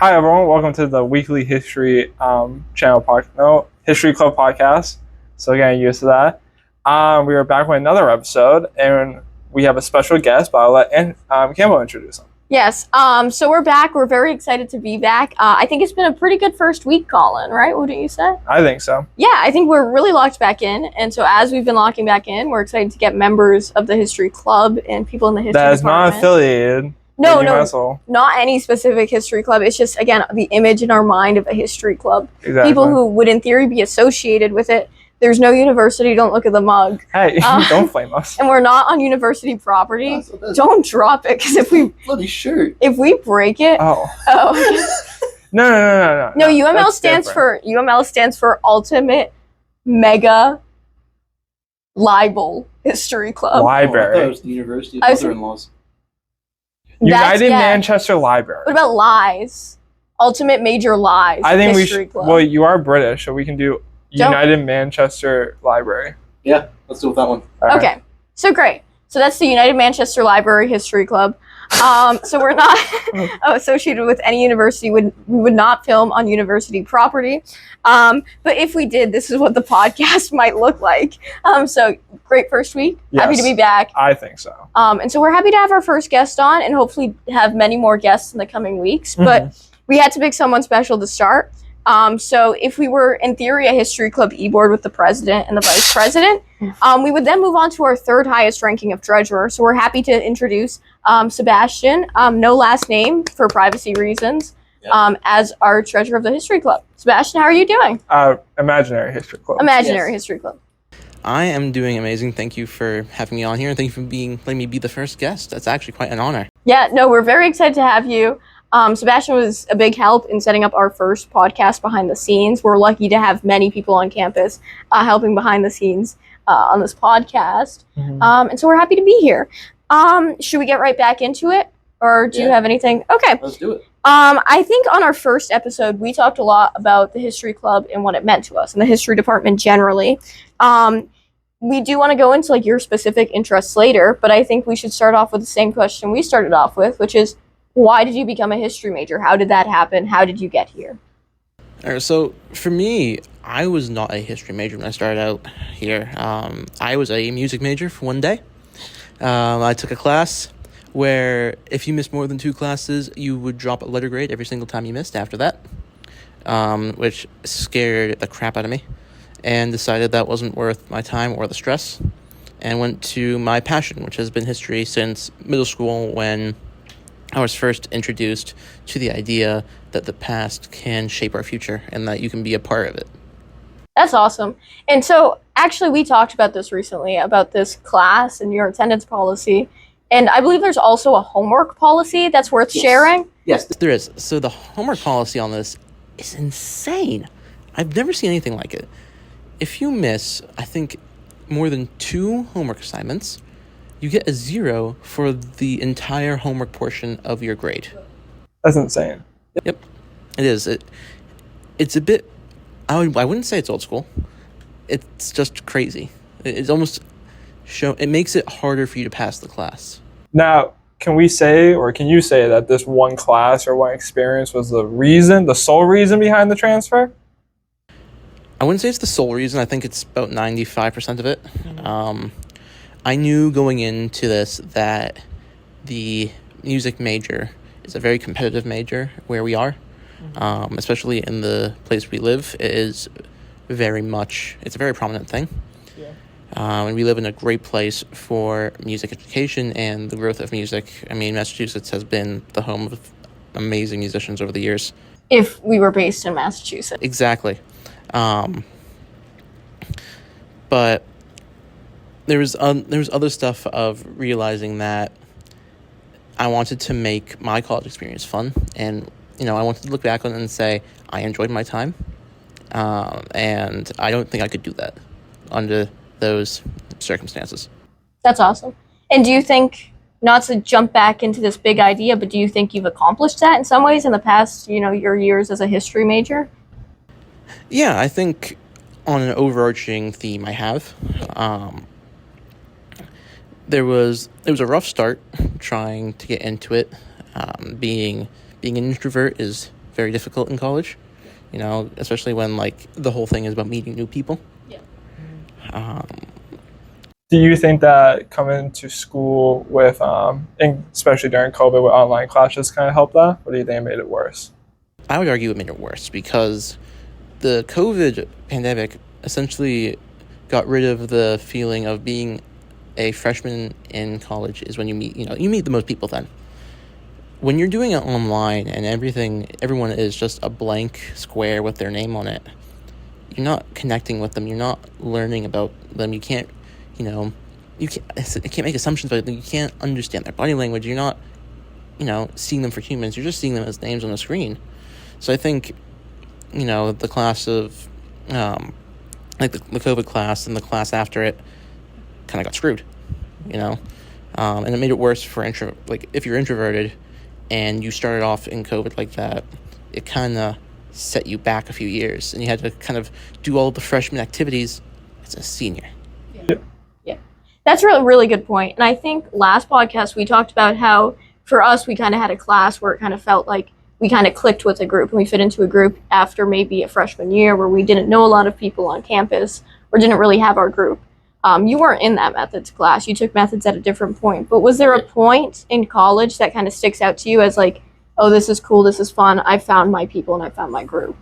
Hi everyone, welcome to the weekly history history club podcast. So getting used to that. We are back with another episode, and we have a special guest, but I'll let Campbell introduce him. Yes. So we're back. We're very excited to be back. I think it's been a pretty good first week, Colin. Right? Wouldn't you say? I think so. Yeah, I think we're really locked back in, and so as we've been locking back in, we're excited to get members of the history club and people in the history That is department. not affiliated. No, not any specific history club. It's just, again, the image in our mind of a history club. Exactly. People who would, in theory, be associated with it. There's no university. Don't look at the mug. Hey, don't flame us. And we're not on university property. Don't drop it, because if we bloody shirt. If we break it, No. No, UML stands for Ultimate Mega Libel History Club. Library. I thought it was the University of Mother-in-Laws. United Manchester Library. What about Lies? Ultimate Major Lies. I think History Club. Well, you are British, so we can do United Manchester Library. Yeah, let's go with that one. Okay, so great. So that's the United Manchester Library History Club. So we're not associated with any university. We would not film on university property. But if we did, this is what the podcast might look like. So great first week. Yes, happy to be back. I think so. And so we're happy to have our first guest on, and hopefully have many more guests in the coming weeks. But we had to pick someone special to start. So if we were, in theory, a history club e-board with the president and the vice president, we would then move on to our third highest ranking of treasurer. So we're happy to introduce Sebastian, no last name for privacy reasons, as our treasurer of the history club. Sebastian, how are you doing? Imaginary history club. Imaginary history club. I am doing amazing. Thank you for having me on here, and thank you for letting me be the first guest. That's actually quite an honor. Yeah, no, we're very excited to have you. Sebastian was a big help in setting up our first podcast behind the scenes. We're lucky to have many people on campus helping behind the scenes on this podcast. And so we're happy to be here. Should we get right back into it? Or do you have anything? Okay. Let's do it. I think on our first episode, we talked a lot about the history club and what it meant to us and the history department generally. We do want to go into your specific interests later, but I think we should start off with the same question we started off with, which is, why did you become a history major? How did that happen? How did you get here? All right, so for me, I was not a history major when I started out here. I was a music major for one day. I took a class where if you missed more than 2 classes, you would drop a letter grade every single time you missed after that, which scared the crap out of me, and decided that wasn't worth my time or the stress, and went to my passion, which has been history since middle school, when I was first introduced to the idea that the past can shape our future and that you can be a part of it. That's awesome. And so, actually, we talked about this recently, about this class and your attendance policy. And I believe there's also a homework policy that's worth sharing. Yes, there is. So the homework policy on this is insane. I've never seen anything like it. If you miss, I think, more than 2 homework assignments, you get a 0 for the entire homework portion of your grade. That's insane. Yep, it is. It's a bit, I wouldn't say it's old school. It's just crazy. It's almost, it makes it harder for you to pass the class. Now, can you say that this one class or one experience was the sole reason behind the transfer? I wouldn't say it's the sole reason. I think it's about 95% of it. I knew going into this that the music major is a very competitive major where we are, especially in the place we live. It's a very prominent thing. And we live in a great place for music education and the growth of music. I mean, Massachusetts has been the home of amazing musicians over the years. If we were based in Massachusetts. Exactly. But there was other stuff of realizing that I wanted to make my college experience fun, and I wanted to look back on it and say I enjoyed my time, and I don't think I could do that under those circumstances. That's awesome. And do you think, not to jump back into this big idea, but do you think you've accomplished that in some ways in the past, your years as a history major? Yeah, I think on an overarching theme I have. It was a rough start trying to get into it. Being an introvert is very difficult in college, especially when like the whole thing is about meeting new people. Yeah. Do you think that coming to school with, especially during COVID with online classes kind of helped that? Or do you think it made it worse? I would argue it made it worse because the COVID pandemic essentially got rid of the feeling of being a freshman in college is when you meet the most people then. When you're doing it online and everyone is just a blank square with their name on it, you're not connecting with them. You're not learning about them. You can't make assumptions about them. You can't understand their body language. You're not, seeing them for humans. You're just seeing them as names on a screen. So I think, the class of, like the COVID class and the class after it kind of got screwed, and it made it worse for if you're introverted and you started off in COVID like that, it kind of set you back a few years and you had to kind of do all the freshman activities as a senior. Yeah. That's a really, really good point. And I think last podcast we talked about how for us, we kind of had a class where it kind of felt like we kind of clicked with a group and we fit into a group after maybe a freshman year where we didn't know a lot of people on campus or didn't really have our group. You weren't in that methods class. You took methods at a different point. But was there a point in college that kind of sticks out to you as like, oh, this is cool, this is fun, I found my people and I found my group?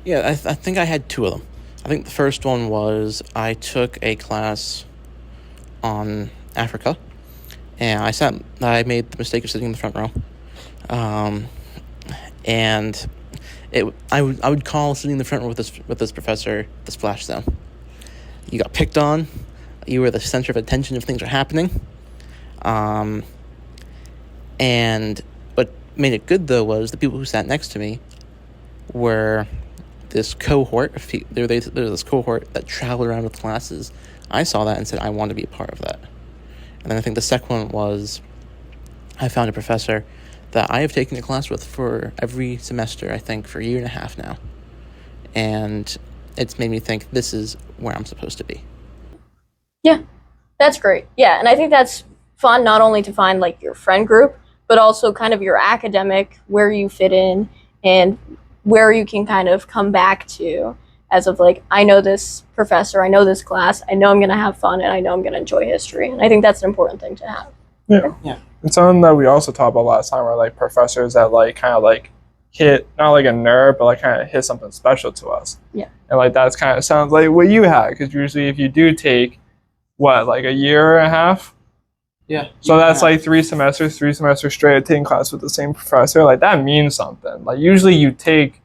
Yeah, I think I had two of them. I think the first one was I took a class on Africa, and I made the mistake of sitting in the front row. And I would call sitting in the front row with this professor the splash zone. You got picked on. You were the center of attention if things were happening. And what made it good though was the people who sat next to me were this cohort. There was this cohort that traveled around with classes. I saw that and said I want to be a part of that. And then I think the second one was I found a professor that I have taken a class with for every semester, I think, for a year and a half now. And it's made me think this is where I'm supposed to be. Yeah, that's great. Yeah, and I think that's fun not only to find like your friend group, but also kind of your academic, where you fit in and where you can kind of come back to as of like, I know this professor, I know this class, I know I'm going to have fun, and I know I'm going to enjoy history. And I think that's an important thing to have. Yeah. And something that we also talked about last time are like professors that like kind of like hit, not like a nerd, but like kind of hit something special to us. Yeah. And like that's kind of sounds like what you had, because usually if you do take, like a year and a half? Yeah. So that's like 3 semesters straight of taking class with the same professor. Like that means something. Like usually you take,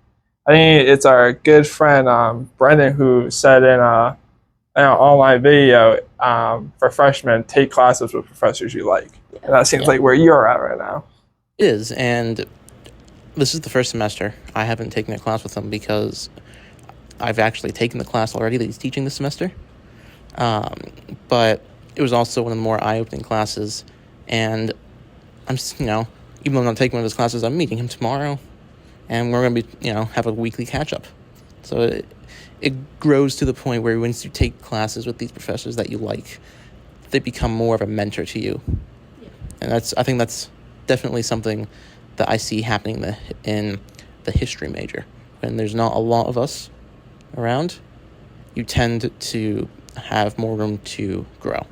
I think it's our good friend Brendan who said in an online video for freshmen, take classes with professors you like. Yeah. And that seems like where you're at right now. It is, and this is the first semester I haven't taken a class with him because I've actually taken the class already that he's teaching this semester. But it was also one of the more eye-opening classes, and I'm just, even though I'm not taking one of his classes, I'm meeting him tomorrow, and we're going to be, have a weekly catch-up. So it grows to the point where once you take classes with these professors that you like, they become more of a mentor to you. Yeah. And I think that's definitely something that I see happening in the history major. When there's not a lot of us around, you tend to have more room to grow.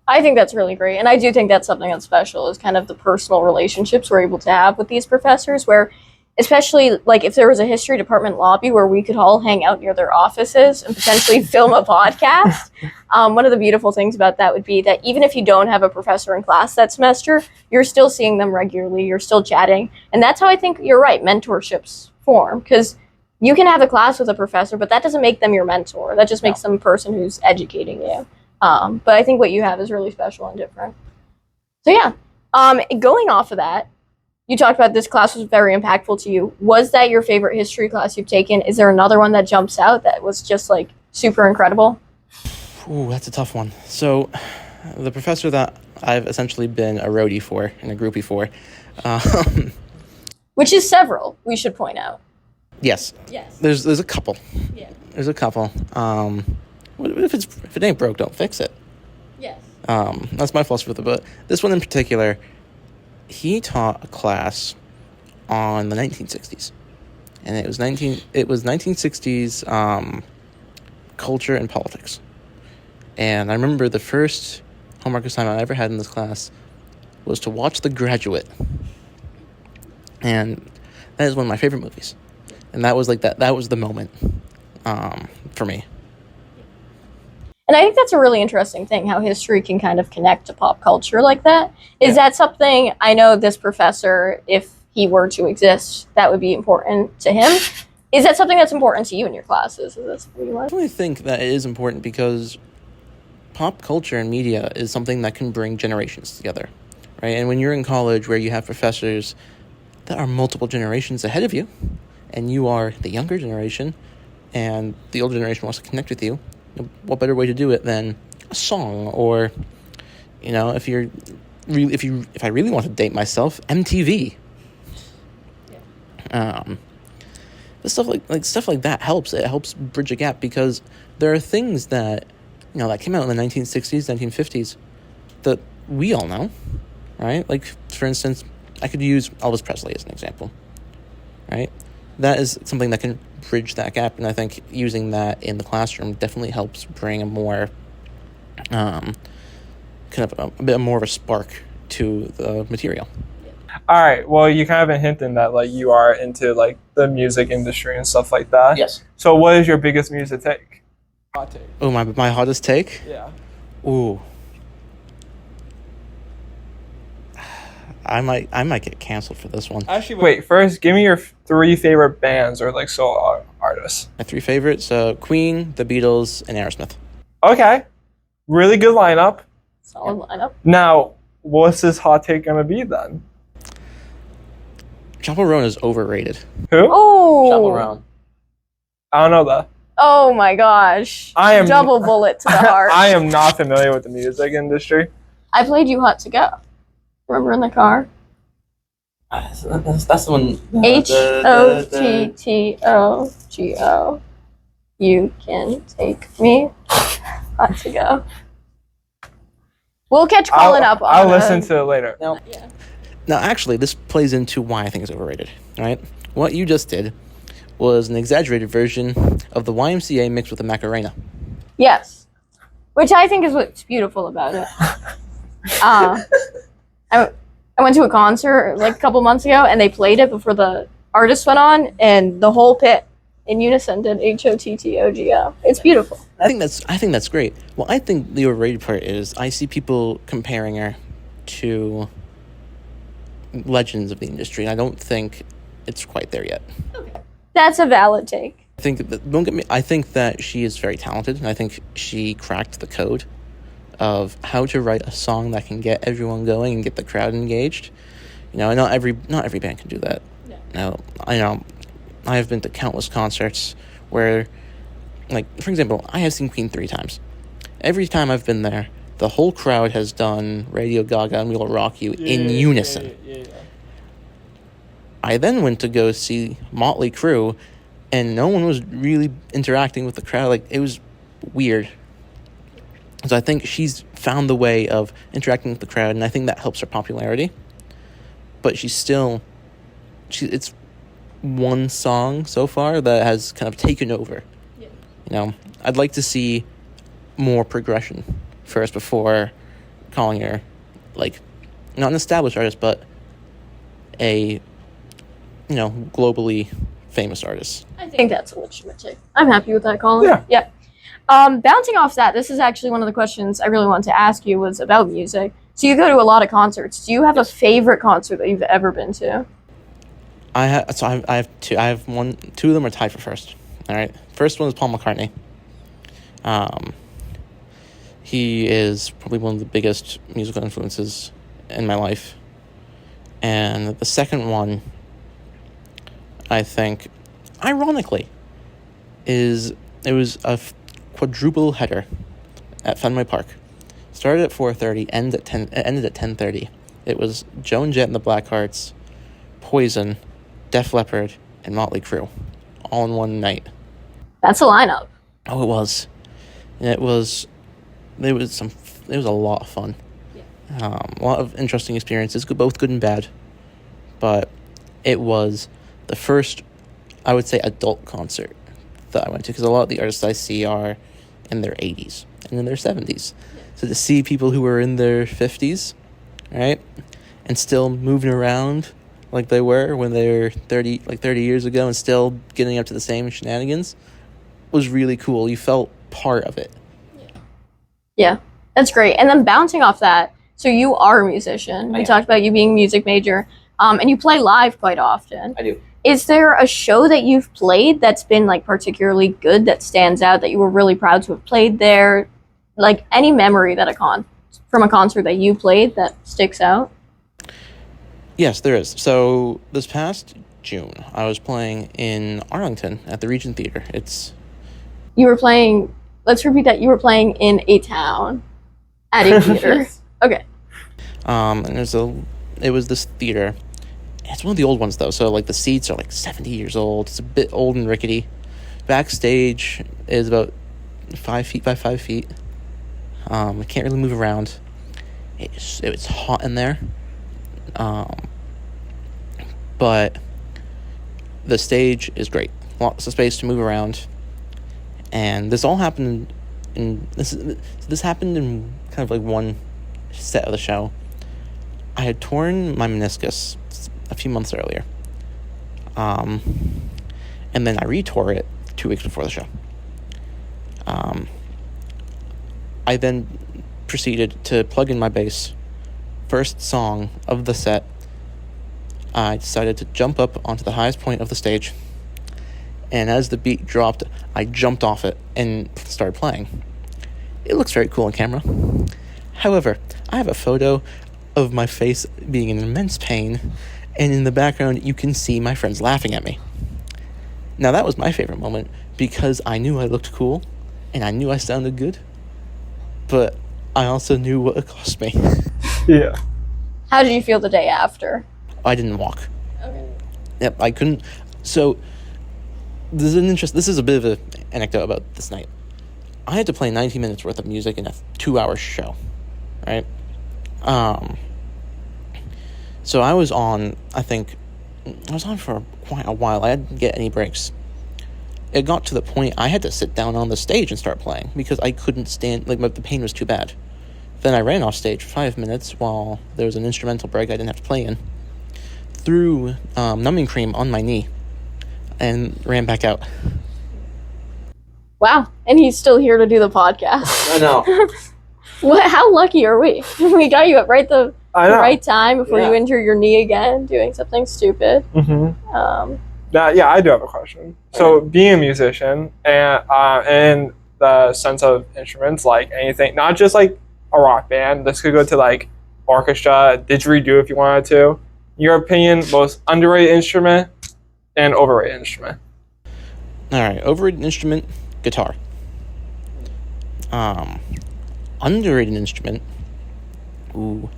I think that's really great. And I do think that's something that's special is kind of the personal relationships we're able to have with these professors where, especially like if there was a history department lobby where we could all hang out near their offices and potentially film a podcast. One of the beautiful things about that would be that even if you don't have a professor in class that semester, you're still seeing them regularly, you're still chatting. And that's how I think you're right, mentorships form, because you can have a class with a professor, but that doesn't make them your mentor. That just makes them a person who's educating you. But I think what you have is really special and different. So yeah, going off of that, you talked about this class was very impactful to you. Was that your favorite history class you've taken? Is there another one that jumps out that was just like super incredible? Ooh, that's a tough one. So the professor that I've essentially been a roadie for and a groupie for. Which is several, we should point out. Yes. Yes. There's a couple. Yeah. There's a couple. If it ain't broke, don't fix it. Yes. That's my philosophy with it. But this one in particular, he taught a class on the 1960s. And it was 1960s culture and politics. And I remember the first homework assignment I ever had in this class was to watch The Graduate. And that is one of my favorite movies. And that was that was the moment for me. And I think that's a really interesting thing, how history can kind of connect to pop culture like that. Is Yeah. that something, I know this professor, if he were to exist, that would be important to him. Is that something that's important to you in your classes? Is that something you I like? definitely think that it is important because pop culture and media is something that can bring generations together, right? And when you're in college where you have professors that are multiple generations ahead of you, and you are the younger generation, and the older generation wants to connect with you, what better way to do it than a song, or, if I really want to date myself, MTV. But stuff like that helps. It helps bridge a gap because there are things that that came out in the 1960s, 1950s that we all know, right? Like, for instance, I could use Elvis Presley as an example, right? That is something that can bridge that gap, and I think using that in the classroom definitely helps bring a more, kind of a bit more of a spark to the material. All right. Well, you kind of been hinting that like you are into like the music industry and stuff like that. Yes. So, what is your biggest music take? Hot take. Oh, my hottest take? Yeah. Ooh. I might get canceled for this one. Actually, wait. First, give me your 3 favorite bands or like solo artists. My 3 favorites: Queen, The Beatles, and Aerosmith. Okay. Really good lineup. Solid lineup. Now, what's this hot take gonna be then? Chappell Roan is overrated. Who? Oh. Chappell Roan. I don't know that. Oh my gosh. I am Double bullet to the heart. I am not familiar with the music industry. I played you Hot to Go. Remember in the car? That's the one. HOTTOGO. You can take me. Hot to go. We'll catch Colin up on I'll listen to it later. Now, Yeah. Now, actually, this plays into why I think it's overrated, right? What you just did was an exaggerated version of the YMCA mixed with the Macarena. Yes. Which I think is what's beautiful about it. I went to a concert like a couple months ago, and they played it before the artist went on, and the whole pit in unison did HOTTOGO. It's beautiful. I think that's great. Well, I think the overrated part is I see people comparing her to legends of the industry, and I don't think it's quite there yet. That's a valid take. I think that she is very talented, and I think she cracked the code of how to write a song that can get everyone going and get the crowd engaged. Not every band can do that. Yeah. Now, I have been to countless concerts where, like, for example, I have seen Queen 3 times. Every time I've been there, the whole crowd has done Radio Gaga and We Will Rock You in unison. Yeah. I then went to go see Motley Crue, and no one was really interacting with the crowd. Like, it was weird. So I think she's found the way of interacting with the crowd, and I think that helps her popularity. But it's one song so far that has kind of taken over. Yeah. I'd like to see more progression first before calling her, like, not an established artist, but a globally famous artist. I think that's a legitimate take. I'm happy with that, Colin. Yeah. Bouncing off that, this is actually one of the questions I really wanted to ask you was about music. So you go to a lot of concerts. Do you have a favorite concert that you've ever been to? I have two. I have one. 2 of them are tied for first. All right. First one is Paul McCartney. He is probably one of the biggest musical influences in my life. And the second one, I think, ironically, it was a quadruple header at Fenway Park. Started at 4:30, ended at 10:30. It was Joan Jett and the Blackhearts, Poison, Def Leppard, and Motley Crue, all in one night. That's a lineup. Oh, it was. And it was a lot of fun. Yeah. A lot of interesting experiences, both good and bad. But it was the first, I would say, adult concert that I went to, because a lot of the artists I see are in their 80s and in their 70s. So to see people who were in their 50s, right, and still moving around like they were when they were 30 years ago, and still getting up to the same shenanigans, was really cool. You felt part of it. Yeah, that's great. And then bouncing off that, so you are a musician. We talked about you being a music major, and you play live quite often. I do. Is there a show that you've played that's been like particularly good, that stands out, that you were really proud to have played there? Like any memory that from a concert that you played that sticks out? Yes, there is. So this past June, I was playing in Arlington at the Regent Theater. You were playing, let's repeat that, you were playing in a town at a theater. Okay. And it was this theater. It's one of the old ones though, so like the seats are like 70 years old. It's a bit old and rickety. Backstage is about 5 feet by 5 feet. I can't really move around. It's hot in there. But the stage is great. Lots of space to move around. And this all happened this happened in kind of like one set of the show. I had torn my meniscus a few months earlier. And then I re-tore it 2 weeks before the show. I then proceeded to plug in my bass. First song of the set, I decided to jump up onto the highest point of the stage, and as the beat dropped, I jumped off it and started playing. It looks very cool on camera. However, I have a photo of my face being in immense pain, and in the background you can see my friends laughing at me. Now that was my favorite moment, because I knew I looked cool, and I knew I sounded good, but I also knew what it cost me. Yeah. How did you feel the day after? I didn't walk. Okay. Yep, I couldn't. So this is a bit of an anecdote about this night. I had to play 90 minutes worth of music in a 2-hour show, right? So I was on for quite a while. I didn't get any breaks. It got to the point I had to sit down on the stage and start playing because I couldn't stand, the pain was too bad. Then I ran off stage for 5 minutes while there was an instrumental break I didn't have to play in, threw numbing cream on my knee, and ran back out. Wow, and he's still here to do the podcast. I know. How lucky are we? We got you at the right time before you Yeah. injure your knee again, doing something stupid. Mm-hmm. Yeah, I do have a question. So, being a musician and in the sense of instruments, like anything, not just like a rock band. This could go to like orchestra, didgeridoo if you wanted to. In your opinion, most underrated instrument and overrated instrument? All right, overrated instrument, guitar. Underrated instrument, ooh.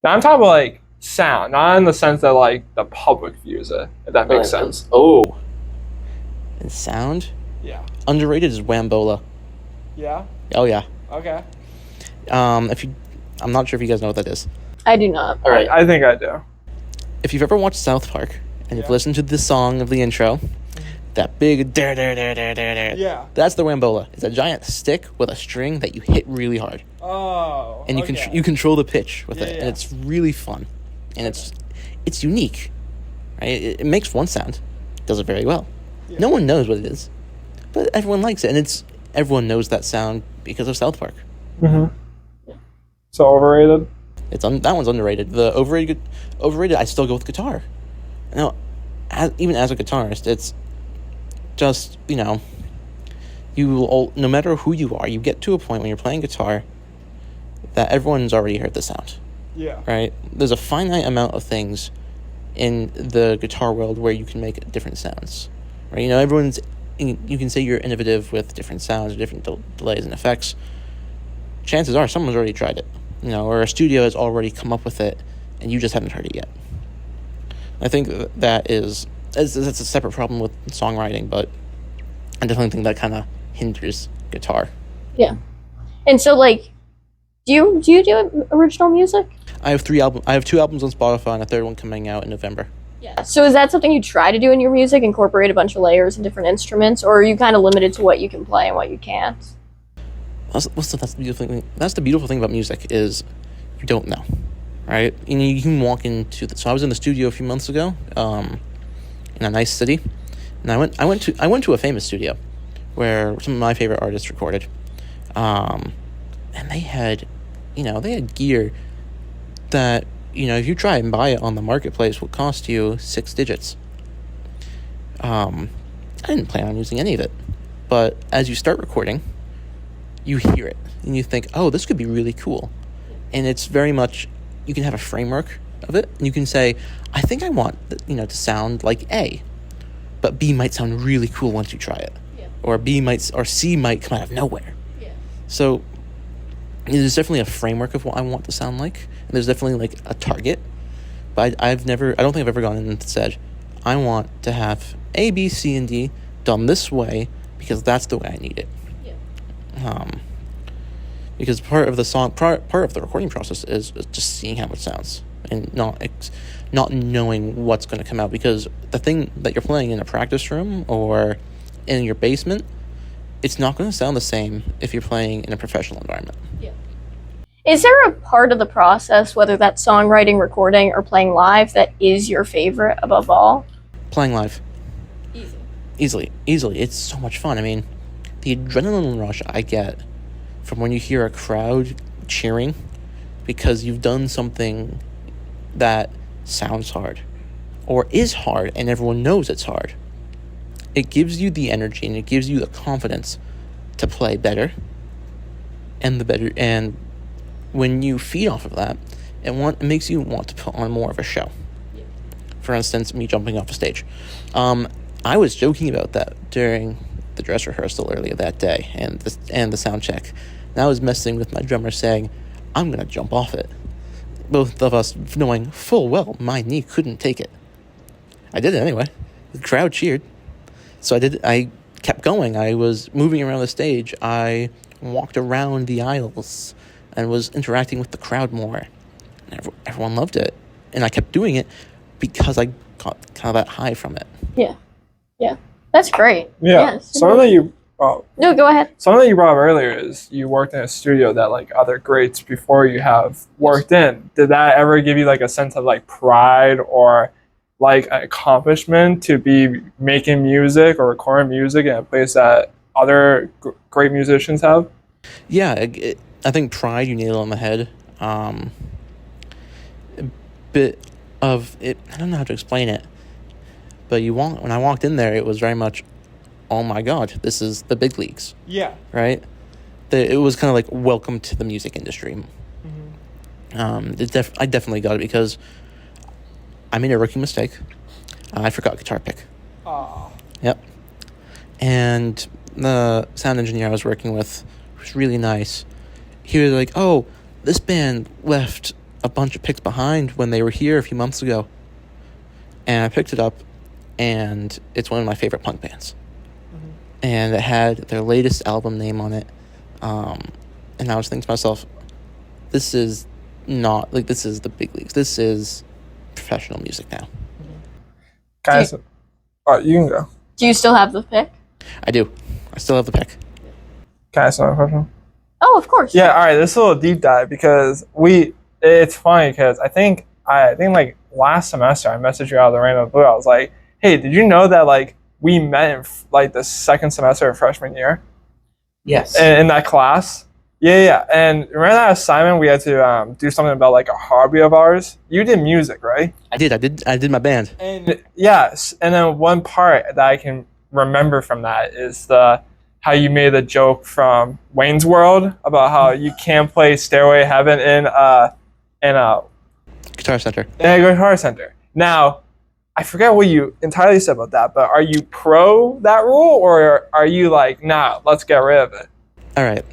Now I'm talking about like sound, not in the sense that like the public views it, if that makes sense. Oh. And sound, Yeah. underrated is Wambola. Yeah? Oh yeah. Okay. I'm not sure if you guys know what that is. I do not. All right. I think I do. If you've ever watched South Park and you've listened to the song of the intro, that big there, Yeah. that's the Wambola. It's a giant stick with a string that you hit really hard, Oh. and you control the pitch with it, Yeah. and it's really fun, and it's unique, right? It makes one sound, does it very well. Yeah. No one knows what it is, but everyone likes it, and everyone knows that sound because of South Park. Mm-hmm. So overrated? That one's underrated. The overrated, I still go with guitar. Now, even as a guitarist, it's just, no matter who you are, you get to a point when you're playing guitar that everyone's already heard the sound, Yeah. right? There's a finite amount of things in the guitar world where you can make different sounds, right? You can say you're innovative with different sounds or different delays and effects. Chances are someone's already tried it, or a studio has already come up with it and you just haven't heard it yet. I think that's a separate problem with songwriting, but I definitely think that kind of hinders guitar. Yeah. And so, do you do original music? I have 2 albums on Spotify and a third one coming out in November. Yeah. So is that something you try to do in your music, incorporate a bunch of layers and different instruments, or are you kind of limited to what you can play and what you can't? That's the beautiful thing. That's the beautiful thing about music is you don't know, right? You can walk into so I was in the studio a few months ago, in a nice city, and I went to a famous studio where some of my favorite artists recorded, and they had gear that if you try and buy it on the marketplace would cost you 6 digits. I didn't plan on using any of it, but as you start recording, you hear it and you think, oh, this could be really cool. And it's very much, you can have a framework of it and you can say, I think I want to sound like A, but B might sound really cool once you try it. Yeah. Or C might come out of nowhere. Yeah. So there's definitely a framework of what I want to sound like, and there's definitely like a target, but I don't think I've ever gone in and said, I want to have A, B, C, and D done this way because that's the way I need it. Yeah. Because part of the recording process is just seeing how it sounds and not knowing what's going to come out, because the thing that you're playing in a practice room or in your basement, it's not going to sound the same if you're playing in a professional environment. Yeah. Is there a part of the process, whether that's songwriting, recording, or playing live, that is your favorite above all? Playing live. Easy. Easily. It's so much fun. I mean, the adrenaline rush I get from when you hear a crowd cheering because you've done something that sounds hard or is hard and everyone knows it's hard. It gives you the energy and it gives you the confidence to play better. And when you feed off of that, it makes you want to put on more of a show. Yeah. For instance, me jumping off a stage. I was joking about that during the dress rehearsal earlier that day and the sound check. And I was messing with my drummer saying, I'm going to jump off it. Both of us knowing full well my knee couldn't take it. I did it anyway. The crowd cheered. So I kept going. I was moving around the stage. I walked around the aisles and was interacting with the crowd more. And everyone loved it. And I kept doing it because I got kind of that high from it. Yeah. Yeah. That's great. Yeah. Something that you No, go ahead. Something that you brought up earlier is you worked in a studio that like other greats before you have worked in. Did that ever give you like a sense of like pride or like an accomplishment to be making music or recording music in a place that other great musicians have? Yeah, I think pride, you nailed it on the head. A bit of it, I don't know how to explain it, but when I walked in there, it was very much, oh my God, this is the big leagues. Yeah. Right? It was kind of like, welcome to the music industry. Mm-hmm. I definitely got it because I made a rookie mistake. I forgot guitar pick. Oh. Yep. And the sound engineer I was working with was really nice. He was like, oh, this band left a bunch of picks behind when they were here a few months ago. And I picked it up, and it's one of my favorite punk bands. Mm-hmm. And it had their latest album name on it. And I was thinking to myself, this is not, like, this is the big leagues. This is professional music now. Guys, you can go. Do you still have the pick? I do. I still have the pick. Can I ask another question? Oh, of course. Yeah, all right. This is a little deep dive because it's funny because I think like last semester I messaged you out of the random blue. I was like, hey, did you know that like we met in like the second semester of freshman year? Yes. In that class? Yeah. And remember that assignment we had to do something about like a hobby of ours? You did music, right? I did my band. And yes, and then one part that I can remember from that is how you made the joke from Wayne's World about how you can't play Stairway to Heaven in a Guitar Center. In a Guitar Center. Now, I forget what you entirely said about that, but are you pro that rule or are you like, nah, let's get rid of it? All right.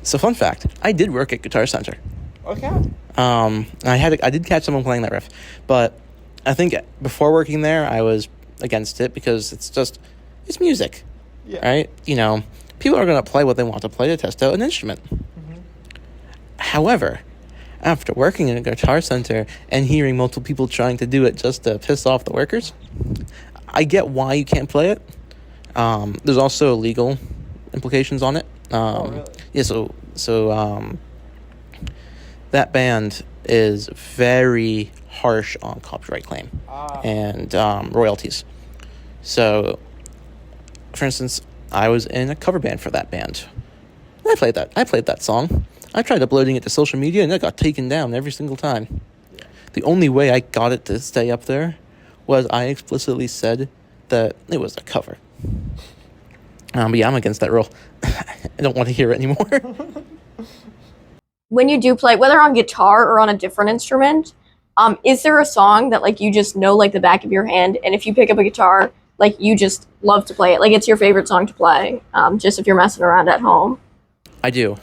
So fun fact, I did work at Guitar Center. Okay. I did catch someone playing that riff, but I think before working there, I was against it because it's music, right? You know, people are going to play what they want to play to test out an instrument. Mm-hmm. However, after working in a guitar center and hearing multiple people trying to do it just to piss off the workers, I get why you can't play it. There's also legal implications on it. Really? Yeah, so that band is very harsh on copyright claim and royalties. So, for instance, I was in a cover band for that band. I played that song. I tried uploading it to social media, and it got taken down every single time. Yeah. The only way I got it to stay up there was I explicitly said that it was a cover. But yeah, I'm against that rule. I don't want to hear it anymore. When you do play, whether on guitar or on a different instrument, is there a song that like you just know like the back of your hand, and if you pick up a guitar, like you just love to play it, like it's your favorite song to play, just if you're messing around at home? I do.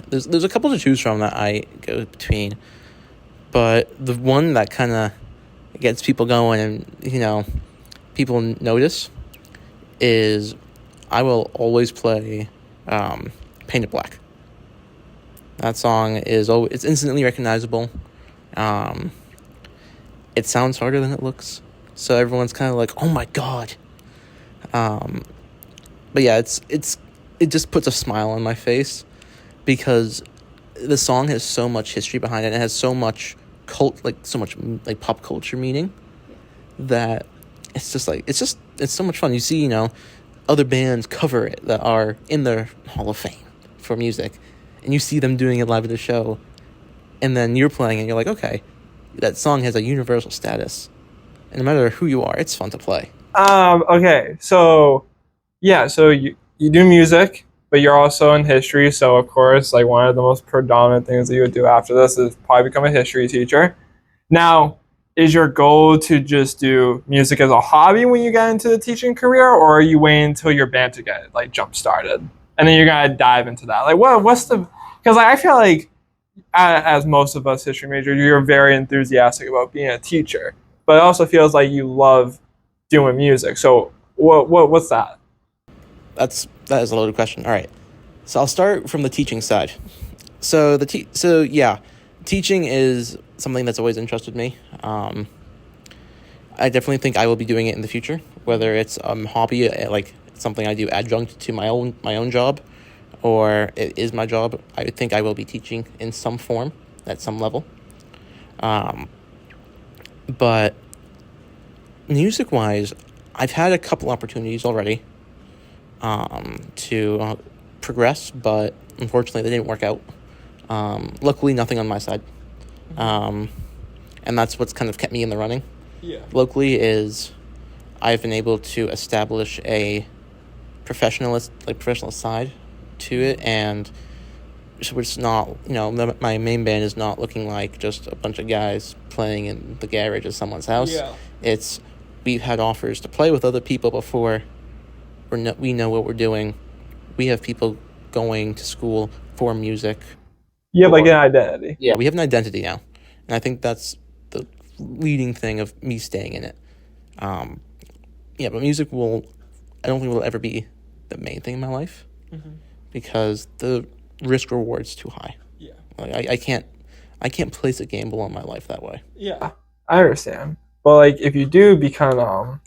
There's a couple to choose from that I go between, but the one that kind of gets people going and people notice is I will always play Painted Black. That song it's instantly recognizable. It sounds harder than it looks, so everyone's kind of like, oh my god. But yeah, it just puts a smile on my face because the song has so much history behind it. It has so much so much pop culture meaning that it's so much fun. You see, other bands cover it that are in the Hall of Fame for music, and you see them doing it live at the show, and then you're playing and you're like, okay, that song has a universal status, and no matter who you are, it's fun to play. Okay, so yeah, so you do music, but you're also in history, so of course, like one of the most predominant things that you would do after this is probably become a history teacher. Now, is your goal to just do music as a hobby when you get into the teaching career, or are you waiting until your band to get like jump started and then you're gonna dive into that? Like, what's the? Because I feel like, as most of us history majors, you're very enthusiastic about being a teacher, but it also feels like you love doing music. So what's that? That is a loaded question. All right, so I'll start from the teaching side. So teaching is something that's always interested me. I definitely think I will be doing it in the future, whether it's hobby, like something I do adjunct to my own job, or it is my job. I think I will be teaching in some form at some level. But music-wise, I've had a couple opportunities already to progress, but unfortunately they didn't work out. Luckily, nothing on my side. And that's what's kind of kept me in the running. Yeah. Locally is I've been able to establish a professional side to it, and so it's not, my main band is not looking like just a bunch of guys playing in the garage of someone's house. Yeah. We've had offers to play with other people before. We know what we're doing. We have people going to school for music. You have like an identity. Yeah, we have an identity now. And I think that's the leading thing of me staying in it. But music I don't think will ever be the main thing in my life, because the risk reward's too high. Yeah. Like, I can't place a gamble on my life that way. Yeah, I understand. But like, if you do become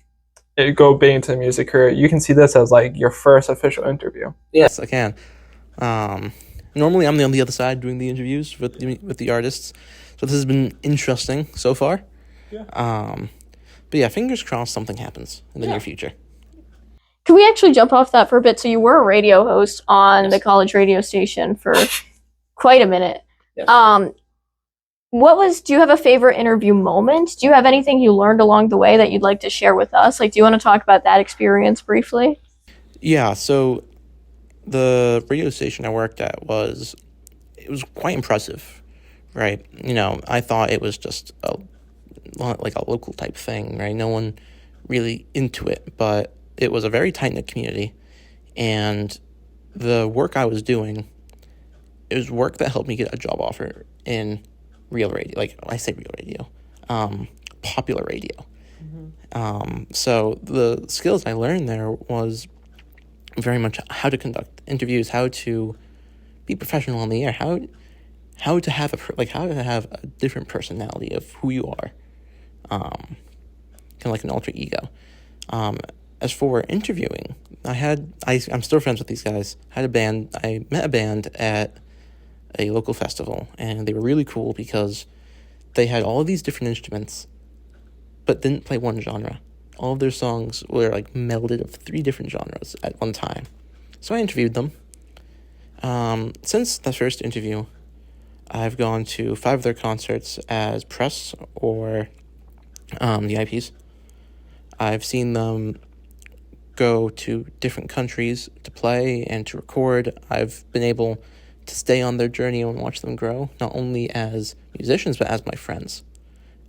go big into the music career, you can see this as like your first official interview. Yes, I can. Normally, I'm on the other side doing the interviews with the artists, so this has been interesting so far. Yeah. But yeah, fingers crossed something happens in the near future. Can we actually jump off that for a bit? So you were a radio host on the college radio station for quite a minute. Yes. Do you have a favorite interview moment? Do you have anything you learned along the way that you'd like to share with us? Like, do you want to talk about that experience briefly? Yeah, so the radio station I worked at was quite impressive, right? I thought it was just a local type thing, right? No one really into it, but it was a very tight-knit community, and the work I was doing, it was work that helped me get a job offer in real radio. Like, I say real radio, popular radio. So the skills I learned there was very much how to conduct interviews, how to be professional on the air. How to have a different personality of who you are, kind of like an alter ego. As for interviewing, I'm still friends with these guys. I met a band at a local festival, and they were really cool because they had all of these different instruments, but didn't play one genre. All of their songs were like melded of 3 different genres at one time. So I interviewed them. Since the first interview, I've gone to 5 of their concerts as press or the IPs. I've seen them go to different countries to play and to record. I've been able to stay on their journey and watch them grow, not only as musicians, but as my friends.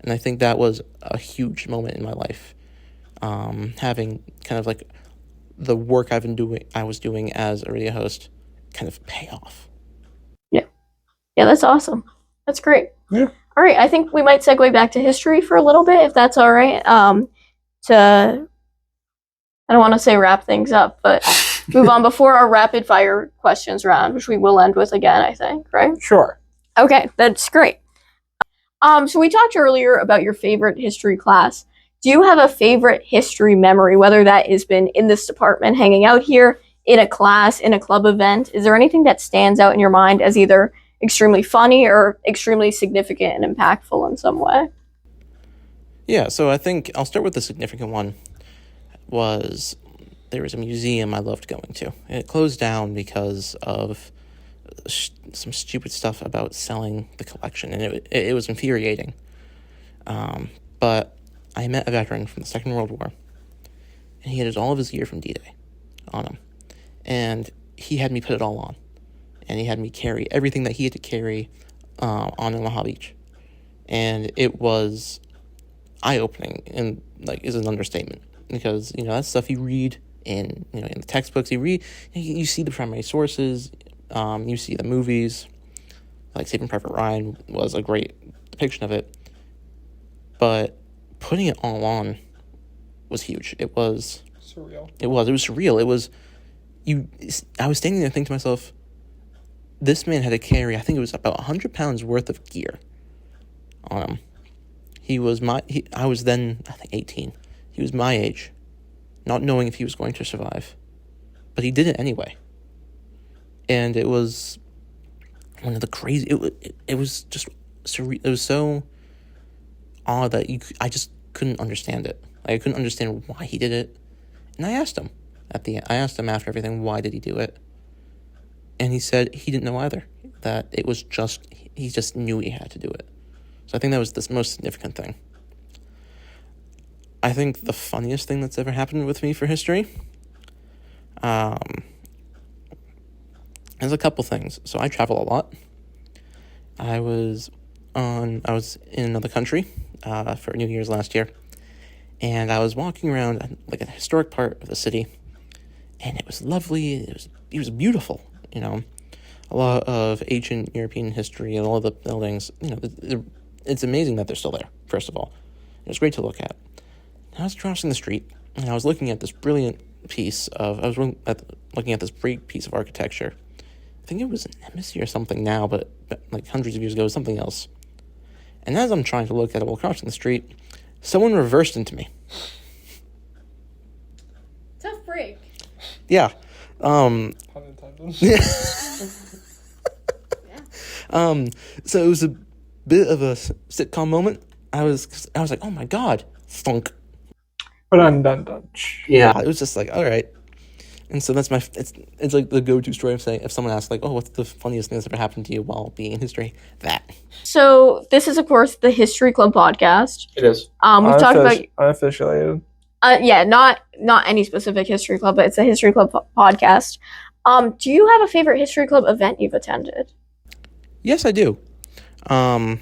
And I think that was a huge moment in my life. Having kind of like the work I was doing as a radio host kind of pay off. Yeah, that's awesome. That's great. Yeah. All right, I think we might segue back to history for a little bit, if that's all right. I don't want to say wrap things up, but move on before our rapid fire questions round, which we will end with again, I think, right? Sure. Okay, that's great. So we talked earlier about your favorite history class. Do you have a favorite history memory, whether that has been in this department, hanging out here, in a class, in a club event? Is there anything that stands out in your mind as either extremely funny or extremely significant and impactful in some way? Yeah, so I think I'll start with the significant one. There was a museum I loved going to. And it closed down because of some stupid stuff about selling the collection, and it was infuriating. But I met a veteran from the Second World War, and he had all of his gear from D-Day on him. And he had me put it all on. And he had me carry everything that he had to carry on Omaha Beach. And it was eye-opening, and is an understatement. Because, that's stuff you read in the textbooks. You see the primary sources, you see the movies. Like Saving Private Ryan was a great depiction of it. But putting it all on was huge. It was Surreal. It was surreal. I was standing there thinking to myself, this man had to carry, I think it was about 100 pounds worth of gear on him. I was then, I think, 18. He was my age, not knowing if he was going to survive. But he did it anyway. And it was one of the crazy, it was just surreal. It was so odd that I just couldn't understand it. I couldn't understand why he did it. And I asked him after everything, why did he do it? And he said he didn't know either. That it was he just knew he had to do it. So I think that was the most significant thing. I think the funniest thing that's ever happened with me for history, there's a couple things. So I travel a lot. I was in another country for New Year's last year, and I was walking around like a historic part of the city, and it was lovely. It was beautiful. A lot of ancient European history and all of the buildings. It's amazing that they're still there. First of all, it was great to look at. I was crossing the street, and I was looking at this brilliant looking at this great piece of architecture. I think it was an embassy or something now, but like hundreds of years ago, it was something else. And as I'm trying to look at it while crossing the street, someone reversed into me. Tough break. Yeah. Pun intended. So it was a bit of a sitcom moment. I was like, oh my god, thunk. Dun. Yeah, it was just like, all right. And so that's it's like the go-to story of saying, if someone asks like, oh, what's the funniest thing that's ever happened to you while being in history? That. So this is, of course, the History Club podcast. It is. We've talked about Unaffiliated. Not any specific History Club, but it's a History Club podcast. Do you have a favorite History Club event you've attended? Yes, I do. It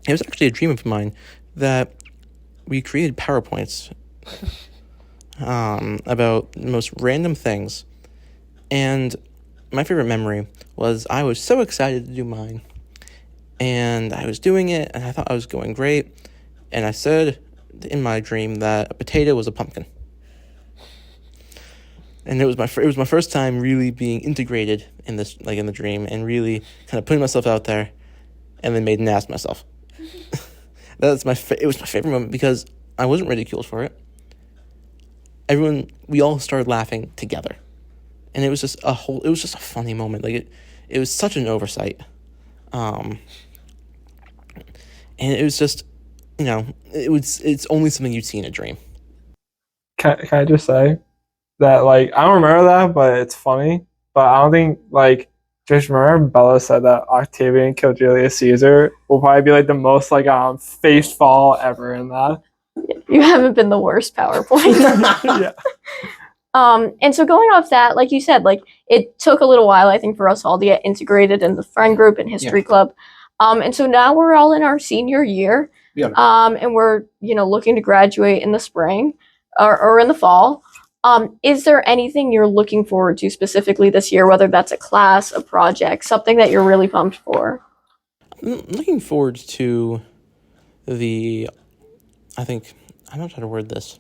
was actually a dream of mine that we created PowerPoints about the most random things. And my favorite memory was I was so excited to do mine. And I was doing it, and I thought I was going great. And I said in my dream that a potato was a pumpkin. And it was my first time really being integrated in this, like in the dream, and really kind of putting myself out there, and then made an ass of myself. It was my favorite moment because I wasn't ridiculed for it. We all started laughing together, and it was just a funny moment. Like it was such an oversight, and it was just, it's only something you'd see in a dream. Can I just say that, like, I don't remember that, but it's funny. But I don't think, like, just remember Bella said that Octavian killed Julius Caesar will probably be like the most like face fall ever in that. You haven't been the worst PowerPoint. Yeah. And so going off that, like you said, like it took a little while, I think, for us all to get integrated in the friend group and history club. And so now we're all in our senior year. Yeah. And we're, looking to graduate in the spring or in the fall. Is there anything you're looking forward to specifically this year, whether that's a class, a project, something that you're really pumped for? I'm looking forward to I don't know how to word this.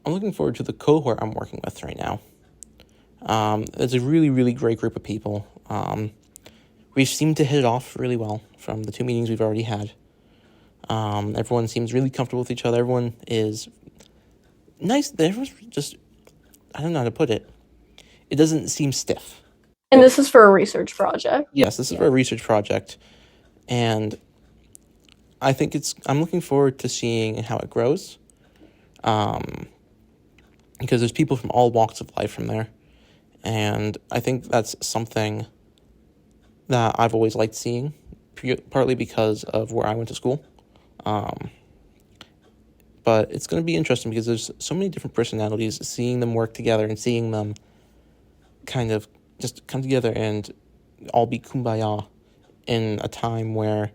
I'm looking forward to the cohort I'm working with right now. It's a really, really great group of people. We seem to hit it off really well from the 2 meetings we've already had. Everyone seems really comfortable with each other. Everyone is nice. Everyone's just, I don't know how to put it. It doesn't seem stiff. And this is for a research project. Yes, this is for a research project. And I think I'm looking forward to seeing how it grows. Because there's people from all walks of life from there. And I think that's something that I've always liked seeing, partly because of where I went to school. But it's going to be interesting because there's so many different personalities, seeing them work together and seeing them kind of just come together and all be kumbaya in a time where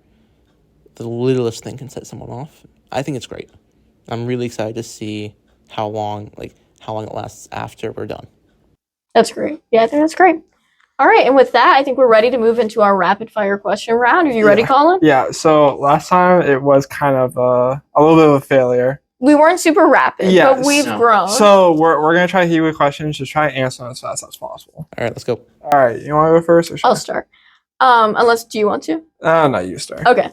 the littlest thing can set someone off. I think it's great. I'm really excited to see how long it lasts after we're done. That's great. Yeah, I think that's great. All right, and with that, I think we're ready to move into our rapid fire question round. Are you ready, Colin? Yeah, so last time it was kind of a little bit of a failure. We weren't super rapid, but we've grown. So we're going to try to hit you with questions to try and answer them as fast as possible. All right, let's go. All right, you want to go first? Or I'll start. Do you want to? No, you start. Okay.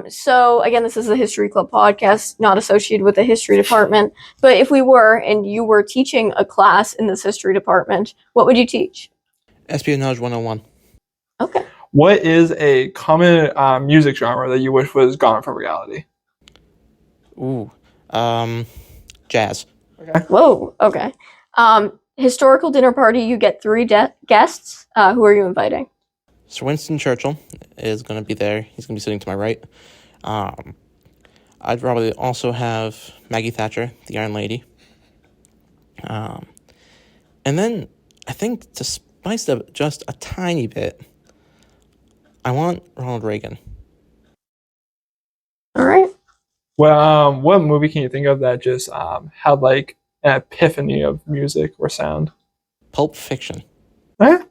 So again, this is the History Club podcast, not associated with the history department. But if we were, and you were teaching a class in this history department, what would you teach? Espionage 101. Okay. What is a common music genre that you wish was gone from reality? Ooh. Jazz. Okay. Whoa. Okay. Historical dinner party. You get 3 guests. Who are you inviting? Sir Winston Churchill is going to be there. He's going to be sitting to my right. I'd probably also have Maggie Thatcher, the Iron Lady. And then I think to spice it up just a tiny bit, I want Ronald Reagan. All right. Well, what movie can you think of that just had like an epiphany of music or sound? Pulp Fiction. Okay.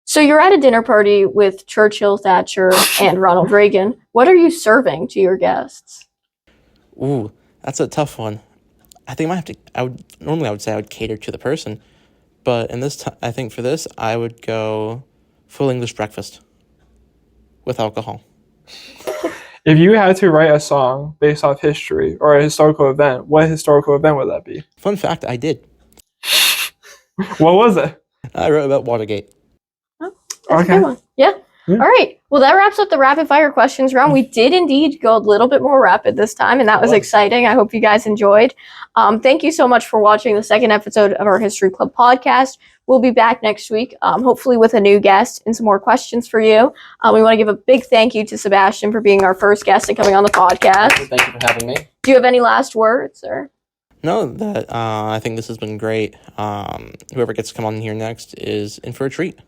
So you're at a dinner party with Churchill, Thatcher, and Ronald Reagan. What are you serving to your guests? Ooh, that's a tough one. I think I would say I would cater to the person, but in this I think for this I would go full English breakfast with alcohol. If you had to write a song based off history or a historical event, what historical event would that be? Fun fact, I did. What was it? I wrote about Watergate. That's a good one. Yeah. All right. Well, that wraps up the rapid fire questions round. We did indeed go a little bit more rapid this time, and that was exciting. I hope you guys enjoyed. Thank you so much for watching the second episode of our History Club podcast. We'll be back next week, hopefully with a new guest and some more questions for you. We want to give a big thank you to Sebastian for being our first guest and coming on the podcast. Thank you for having me. Do you have any last words, or? No, that I think this has been great. Whoever gets to come on here next is in for a treat.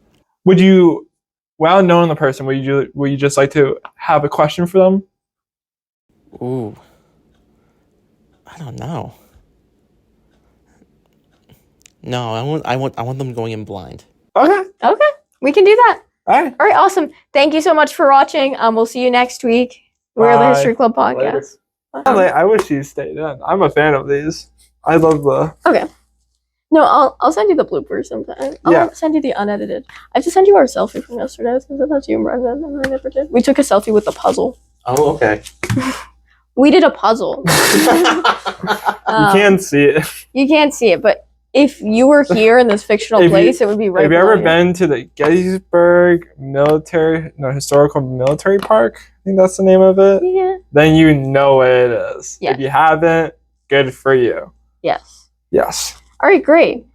Would you, without knowing the person, would you just like to have a question for them? Ooh, I don't know. No, I want them going in blind. Okay. Okay, we can do that. All right. All right, awesome. Thank you so much for watching. We'll see you next week. We're the Bye. History Club podcast. Later. I wish you stayed in. I'm a fan of these. I love the. Okay. No, I'll send you the bloopers sometime. Yeah. I'll send you the unedited. I have to send you our selfie from yesterday since that's you and Brendan and I never did. We took a selfie with a puzzle. Oh, okay. We did a puzzle. You can't see it. You can't see it, but if you were here in this fictional place, it would be right. Have you ever below been to the Gettysburg Historical Military Park? I think that's the name of it. Yeah. Then you know what it is. Yes. If you haven't, good for you. Yes. Yes. All right, great.